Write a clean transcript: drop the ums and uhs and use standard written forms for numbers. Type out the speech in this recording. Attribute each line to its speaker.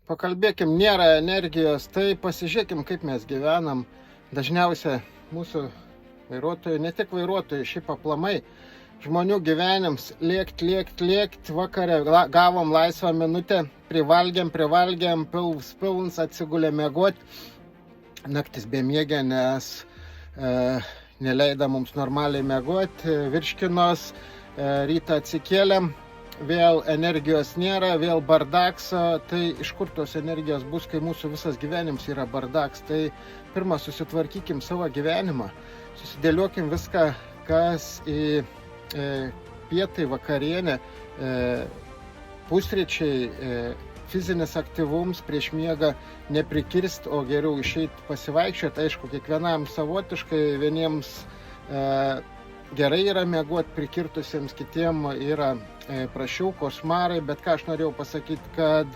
Speaker 1: pakalbėkim, nėra energijos, tai pasižiūrėkim, kaip mes gyvenam. Dažniausiai mūsų vairuotojai, ne tik vairuotojai, šiaip aplamai, žmonių gyvenims lėkt, vakarė gavom laisvą minutę, privalgėm, pilns atsigulė miegot, naktis bemiegė, nes neleido mums normaliai miegot, virškinos, rytą atsikėlėm, vėl energijos nėra, vėl bardaks, tai iš kur tos energijos bus, kai mūsų visas gyvenimas yra bardaks. Tai pirmą susitvarkykim savo gyvenimą, susidėliokim viską, kas į pietai, vakarienę, pusryčiai, fizinis aktyvums prieš miegą neprikirst, o geriau išeit pasivaikščioti. Aišku, kiekvienam savotiškai, vieniems gerai yra miegot prikirtusiems, kitiem yra prašiau, košmarai, bet ką aš norėjau pasakyti, kad